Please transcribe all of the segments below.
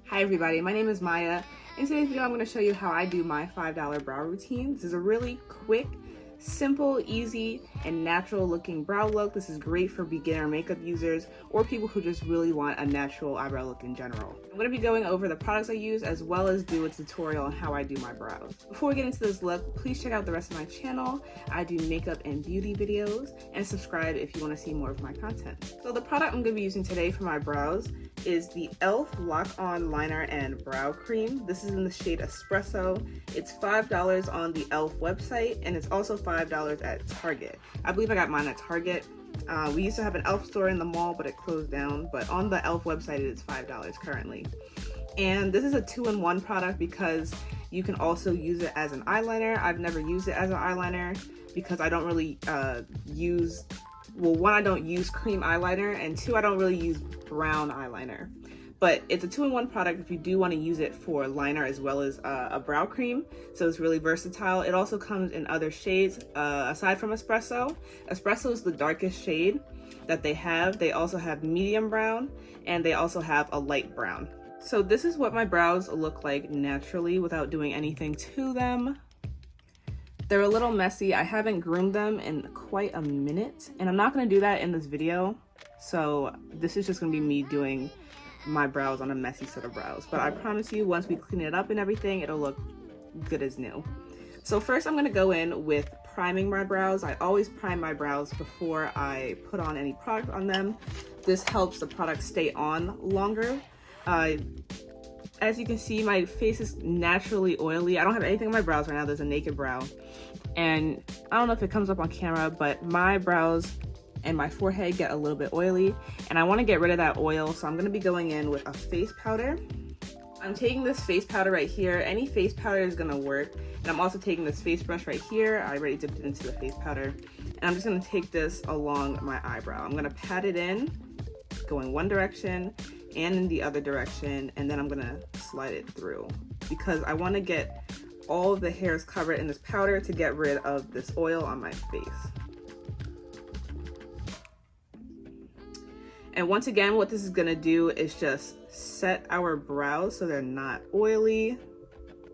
Hi everybody, my name is Maya. In today's video I'm going to show you how I do my $5 brow routine. This is a really quick, simple, easy, and natural looking brow look. This is great for beginner makeup users or people who just really want a natural eyebrow look in general. I'm going to be going over the products I use as well as do a tutorial on how I do my brows. Before we get into this look, please check out the rest of my channel. I do makeup and beauty videos, and subscribe if you want to see more of my content. So the product I'm going to be using today for my brows is the e.l.f. Lock-On Liner and Brow Cream. This is in the shade Espresso. It's $5 on the e.l.f. website, and it's also $5 at Target. I believe I got mine at Target. We used to have an e.l.f. store in the mall, but it closed down. But on the e.l.f. website, it is $5 currently. And this is a 2-in-1 product because you can also use it as an eyeliner. I've never used it as an eyeliner because I don't really use, well, one, I don't use cream eyeliner, and two, I don't really use brown eyeliner. But it's a 2-in-1 product if you do want to use it for liner as well as a brow cream. So it's really versatile. It also comes in other shades aside from Espresso. Espresso is the darkest shade that they have. They also have medium brown, and they also have a light brown. So this is what my brows look like naturally without doing anything to them. They're a little messy. I haven't groomed them in quite a minute, and I'm not going to do that in this video. So this is just going to be me doing my brows on a messy set of brows. But I promise you, once we clean it up and everything, it'll look good as new. So first I'm going to go in with priming my brows. I always prime my brows before I put on any product on them. This helps the product stay on longer. As you can see, my face is naturally oily. I don't have anything on my brows right now. There's a naked brow. And I don't know if it comes up on camera, but my brows and my forehead get a little bit oily, and I want to get rid of that oil, so I'm going to be going in with a face powder. I'm taking this face powder right here. Any face powder is going to work. And I'm also taking this face brush right here. I already dipped it into the face powder. And I'm just going to take this along my eyebrow. I'm going to pat it in, going one direction and in the other direction, and then I'm going to slide it through because I want to get all of the hairs covered in this powder to get rid of this oil on my face. And once again, what this is gonna do is just set our brows so they're not oily,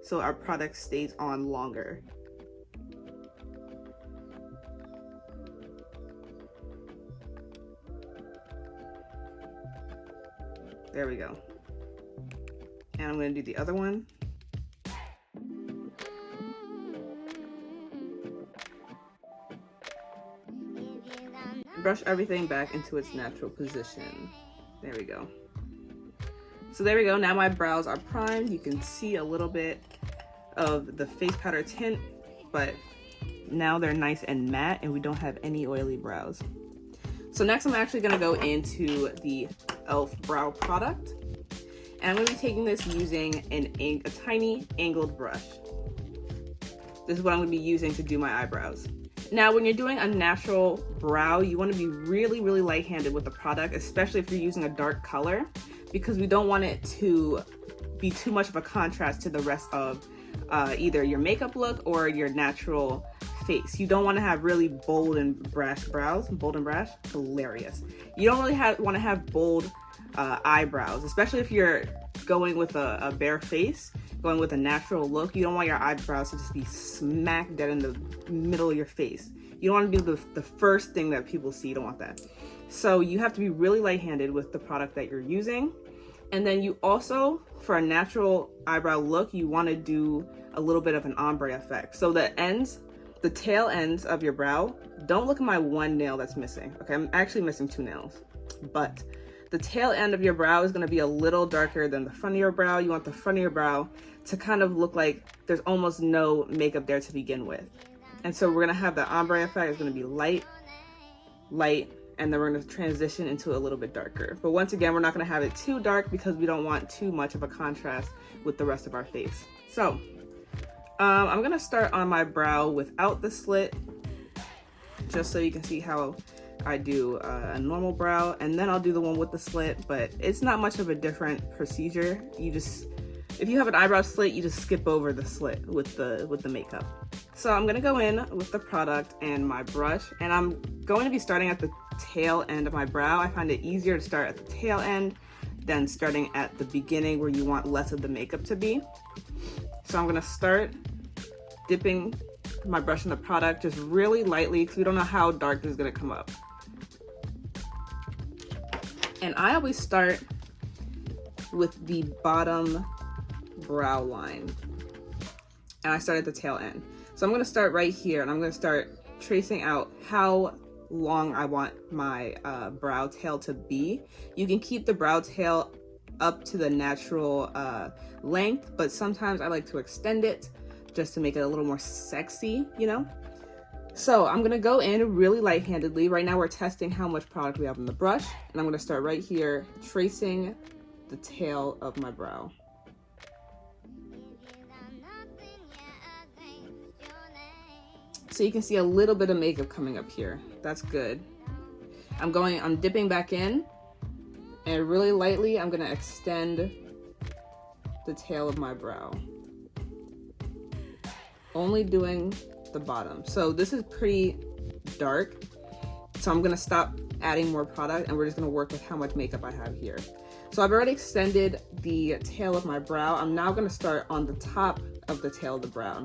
so our product stays on longer. There we go. And I'm gonna do the other one. Brush everything back into its natural position. There we go. So there we go. Now my brows are primed. You can see a little bit of the face powder tint, but now they're nice and matte and we don't have any oily brows. So next I'm actually going to go into the e.l.f. brow product, and I'm going to be taking this using a tiny angled brush. This is what I'm going to be using to do my eyebrows. Now, when you're doing a natural brow, you want to be really, really light-handed with the product, especially if you're using a dark color, because we don't want it to be too much of a contrast to the rest of either your makeup look or your natural face. You don't want to have really bold and brash brows. Bold and brash? Hilarious. You don't really want to have bold eyebrows, especially if you're going with a bare face. Going with a natural look, you don't want your eyebrows to just be smack dead in the middle of your face. You don't want to be the first thing that people see. You don't want that. So you have to be really light-handed with the product that you're using. And then you also, for a natural eyebrow look, you want to do a little bit of an ombre effect. So the tail ends of your brow, don't look at my one nail that's missing. Okay, I'm actually missing 2 nails. But the tail end of your brow is going to be a little darker than the front of your brow. You want the front of your brow to kind of look like there's almost no makeup there to begin with. And so we're going to have the ombre effect. It's going to be light, light, and then we're going to transition into a little bit darker. But once again, we're not going to have it too dark because we don't want too much of a contrast with the rest of our face. So I'm going to start on my brow without the slit, just so you can see how I do a normal brow, and then I'll do the one with the slit, but it's not much of a different procedure. If you have an eyebrow slit, you just skip over the slit with the makeup. So I'm gonna go in with the product and my brush, and I'm going to be starting at the tail end of my brow. I find it easier to start at the tail end than starting at the beginning where you want less of the makeup to be. So I'm gonna start dipping my brush in the product just really lightly because we don't know how dark this is gonna come up. And I always start with the bottom brow line. And I start at the tail end. So I'm gonna start right here and I'm gonna start tracing out how long I want my brow tail to be. You can keep the brow tail up to the natural length, but sometimes I like to extend it just to make it a little more sexy, you know? So I'm gonna go in really light-handedly. Right now we're testing how much product we have on the brush, and I'm gonna start right here tracing the tail of my brow. So you can see a little bit of makeup coming up here. That's good. I'm dipping back in, and really lightly I'm gonna extend the tail of my brow. Only doing the bottom. So this is pretty dark, so I'm gonna stop adding more product and we're just gonna work with how much makeup I have here. So I've already extended the tail of my brow. I'm now gonna start on the top of the tail of the brow.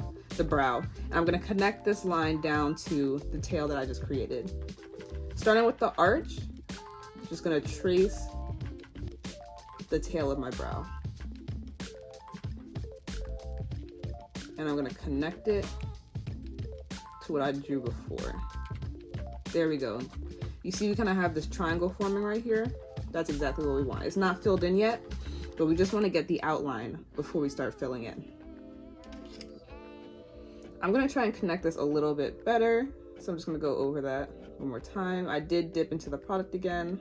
And I'm gonna connect this line down to the tail that I just created. Starting with the arch, just gonna trace the tail of my brow. And I'm gonna connect it to what I drew before. There we go. You see we kind of have this triangle forming right here. That's exactly what we want. It's not filled in yet, but we just want to get the outline before we start filling in. I'm gonna try and connect this a little bit better. So I'm just gonna go over that one more time. I did dip into the product again,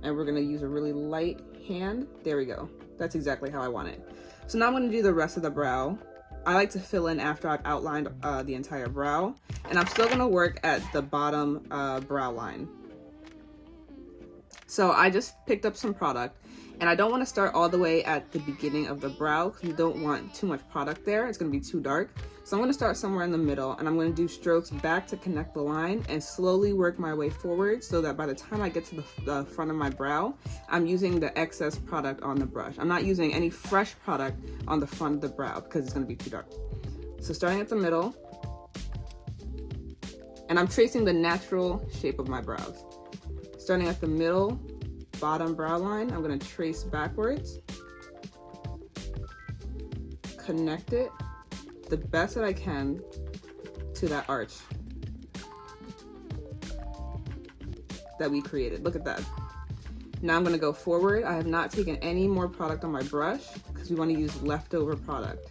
and we're gonna use a really light hand. There we go. That's exactly how I want it. So now I'm gonna do the rest of the brow. I like to fill in after I've outlined the entire brow, and I'm still gonna work at the bottom brow line. So I just picked up some product, and I don't want to start all the way at the beginning of the brow because we don't want too much product there. It's gonna be too dark. So I'm gonna start somewhere in the middle, and I'm gonna do strokes back to connect the line and slowly work my way forward so that by the time I get to the front of my brow, I'm using the excess product on the brush. I'm not using any fresh product on the front of the brow because it's gonna be too dark. So starting at the middle, and I'm tracing the natural shape of my brows. Starting at the middle, bottom brow line, I'm gonna trace backwards, connect it the best that I can to that arch that we created. Look at that. Now I'm gonna go forward. I have not taken any more product on my brush because we want to use leftover product.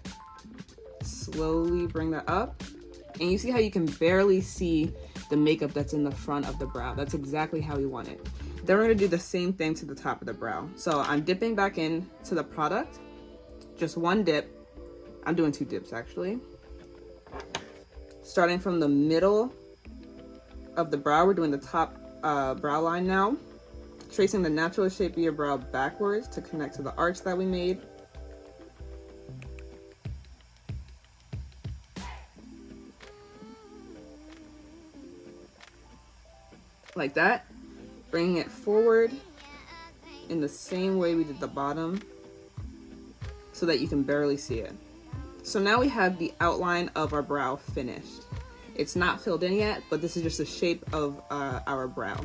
Slowly bring that up. And you see how you can barely see the makeup that's in the front of the brow. That's exactly how we want it. Then we're gonna do the same thing to the top of the brow. So I'm dipping back in to the product, just one dip. I'm doing 2 dips actually. Starting from the middle of the brow, we're doing the top brow line now. Tracing the natural shape of your brow backwards to connect to the arch that we made. Like that. Bringing it forward in the same way we did the bottom so that you can barely see it. So now we have the outline of our brow finished. It's not filled in yet, but this is just the shape of our brow.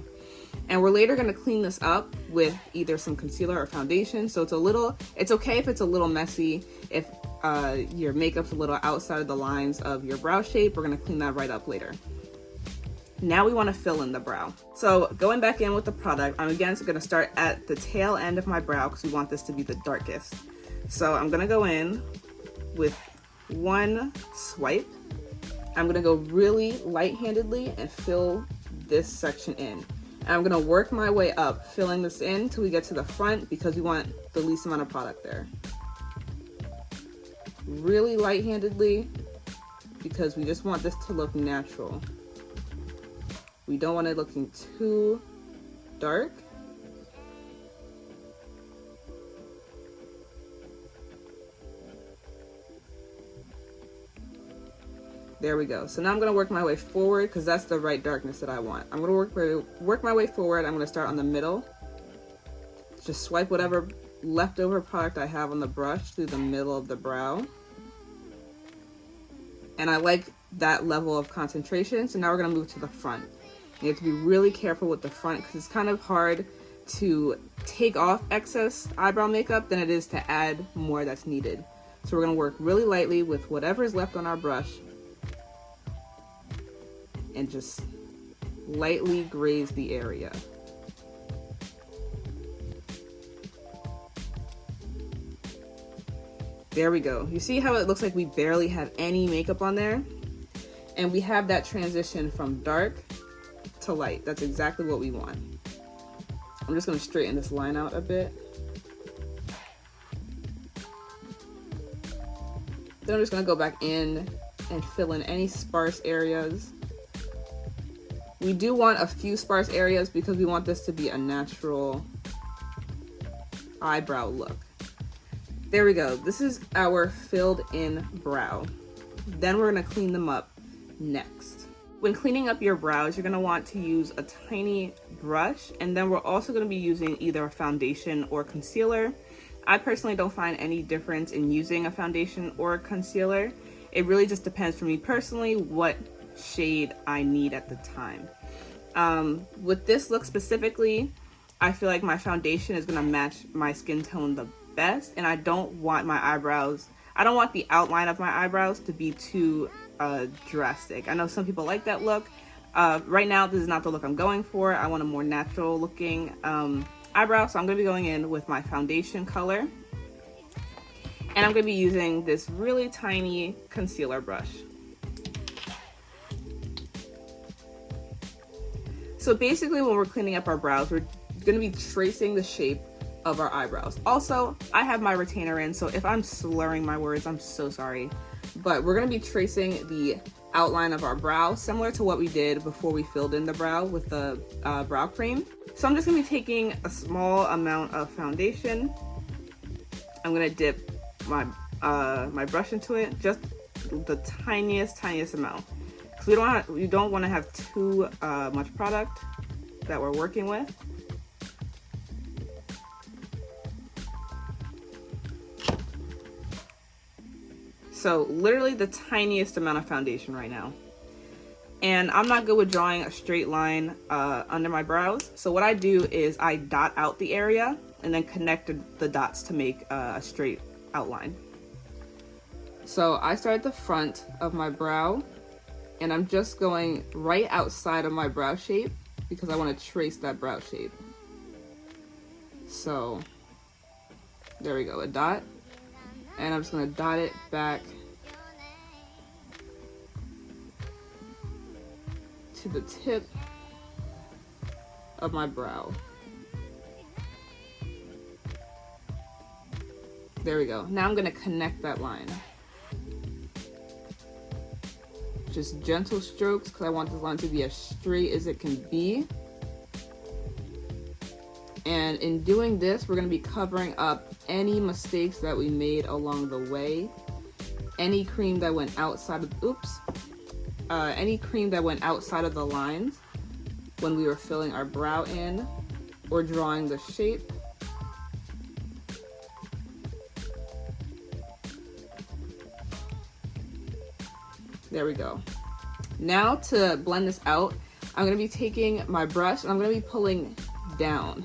And we're later gonna clean this up with either some concealer or foundation. So it's okay if it's a little messy. If your makeup's a little outside of the lines of your brow shape, we're gonna clean that right up later. Now we wanna fill in the brow. So going back in with the product, I'm again gonna start at the tail end of my brow because we want this to be the darkest. So I'm gonna go in with one swipe. I'm gonna go really light-handedly and fill this section in. And I'm gonna work my way up, filling this in till we get to the front because we want the least amount of product there. Really light-handedly because we just want this to look natural. We don't want it looking too dark. There we go. So now I'm gonna work my way forward because that's the right darkness that I want. I'm gonna work my way forward. I'm gonna start on the middle, Just swipe whatever leftover product I have on the brush through the middle of the brow. And I like that level of concentration. So now we're gonna move to the front. You have to be really careful with the front because it's kind of hard to take off excess eyebrow makeup than it is to add more that's needed. So we're gonna work really lightly with whatever is left on our brush and just lightly graze the area. There we go. You see how it looks like we barely have any makeup on there? And we have that transition from dark to light. That's exactly what we want. I'm just gonna straighten this line out a bit. Then I'm just gonna go back in and fill in any sparse areas. We do want a few sparse areas because we want this to be a natural eyebrow look. There we go. This is our filled in brow. Then we're gonna clean them up next. When cleaning up your brows, you're gonna want to use a tiny brush, and then we're also gonna be using either a foundation or concealer. I personally don't find any difference in using a foundation or a concealer. It really just depends for me personally what shade I need at the time. With this look specifically, I feel like my foundation is gonna match my skin tone the best, and I don't want the outline of my eyebrows to be too drastic. I know some people like that look. Right now, this is not the look I'm going for. I want a more natural looking eyebrow, so I'm gonna be going in with my foundation color. And I'm gonna be using this really tiny concealer brush. So basically when we're cleaning up our brows, we're gonna be tracing the shape of our eyebrows. Also, I have my retainer in, so if I'm slurring my words, I'm so sorry. But we're gonna be tracing the outline of our brow, similar to what we did before we filled in the brow with the brow cream. So I'm just gonna be taking a small amount of foundation. I'm gonna dip my my brush into it, just the tiniest amount. Because we don't want to have too much product that we're working with. So literally the tiniest amount of foundation right now. And I'm not good with drawing a straight line under my brows. So what I do is I dot out the area and then connect the dots to make a straight outline. So I start at the front of my brow, and I'm just going right outside of my brow shape because I want to trace that brow shape. So there we go, a dot. And I'm just gonna dot it back to the tip of my brow. There we go. Now I'm gonna connect that line. Just gentle strokes because I want this line to be as straight as it can be. And in doing this, we're going to be covering up any mistakes that we made along the way. Any cream that went outside of, any cream that went outside of the lines when we were filling our brow in or drawing the shape. There we go. Now to blend this out, I'm going to be taking my brush and I'm going to be pulling down.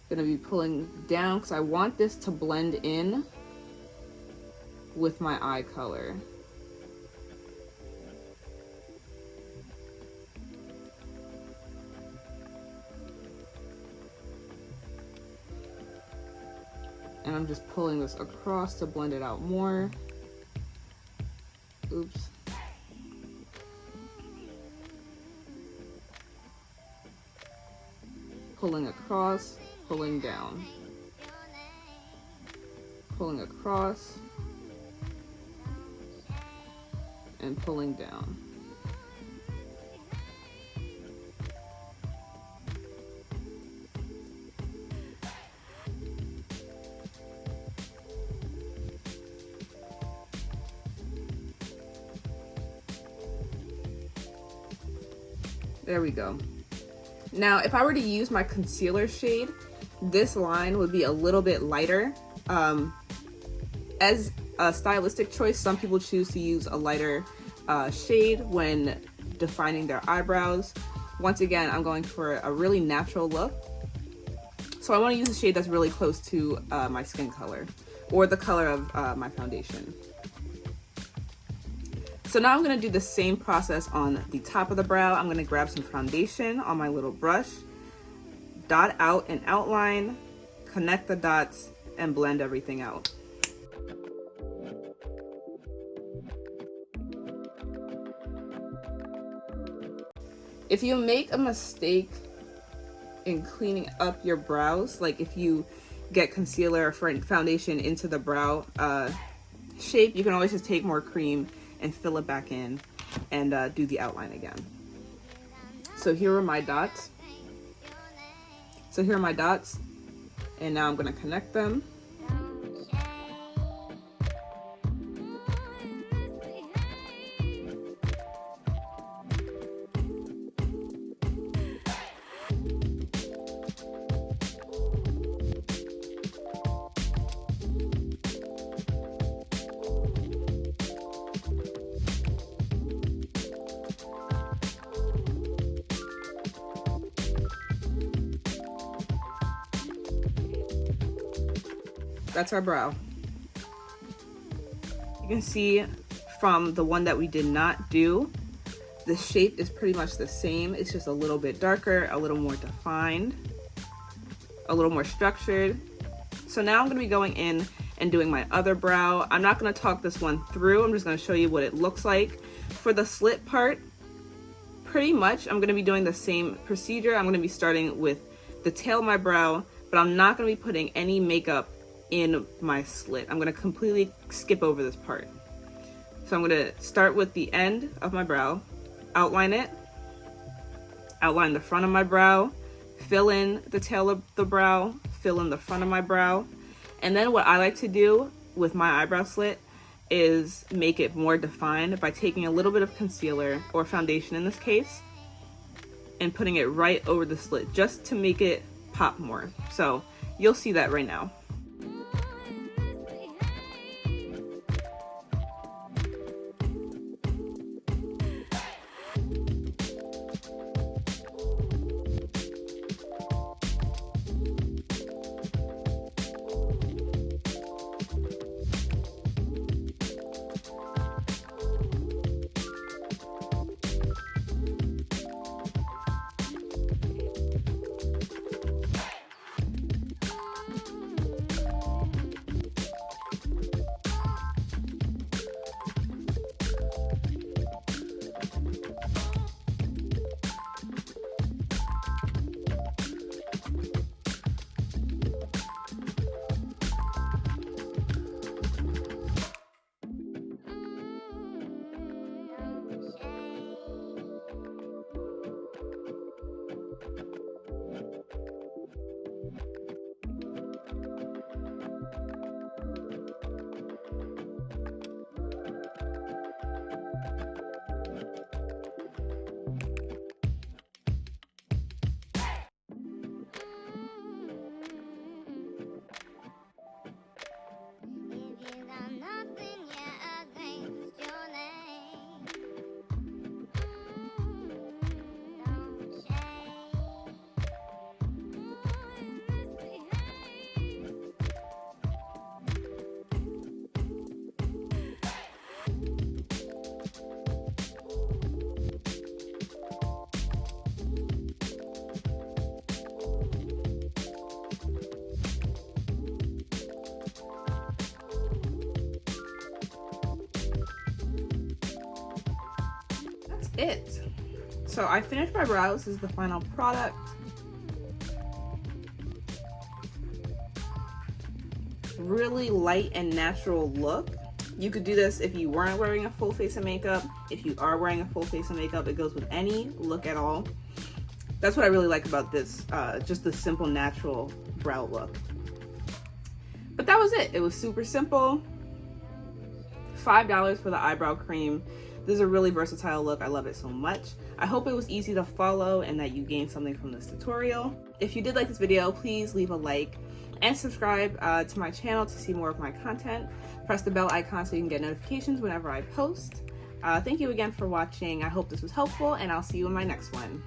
Gonna be pulling down because I want this to blend in with my eye color. And I'm just pulling this across to blend it out more. Oops. Pulling across. Pulling down, pulling across, and pulling down. There we go. Now, if I were to use my concealer shade, this line would be a little bit lighter. As a stylistic choice, some people choose to use a lighter shade when defining their eyebrows. Once again, I'm going for a really natural look. So I want to use a shade that's really close to my skin color or the color of my foundation. So now I'm going to do the same process on the top of the brow. I'm going to grab some foundation on my little brush, dot out an outline, connect the dots, and blend everything out. If you make a mistake in cleaning up your brows, like if you get concealer or foundation into the brow shape, you can always just take more cream and fill it back in and do the outline again. So here are my dots. And now I'm going to connect them. That's our brow. You can see from the one that we did not do, the shape is pretty much the same. It's just a little bit darker, a little more defined, a little more structured. So now I'm going to be going in and doing my other brow. I'm not going to talk this one through. I'm just going to show you what it looks like. For the slit part, pretty much I'm going to be doing the same procedure. I'm going to be starting with the tail of my brow, but I'm not going to be putting any makeup in my slit. I'm going to completely skip over this part. So I'm going to start with the end of my brow, outline it, outline the front of my brow, fill in the tail of the brow, fill in the front of my brow. And then what I like to do with my eyebrow slit is make it more defined by taking a little bit of concealer or foundation in this case and putting it right over the slit just to make it pop more. So you'll see that right now. It. So I finished my brows. This is the final product. Really light and natural look. You could do this if you weren't wearing a full face of makeup. If you are wearing a full face of makeup, it goes with any look at all. That's what I really like about this, just the simple natural brow look. But that was it. It was super simple. $5 for the eyebrow cream. This is a really versatile look. I love it so much. I hope it was easy to follow and that you gained something from this tutorial. If you did like this video, please leave a like and subscribe to my channel to see more of my content. Press the bell icon so you can get notifications whenever I post. Thank you again for watching. I hope this was helpful, and I'll see you in my next one.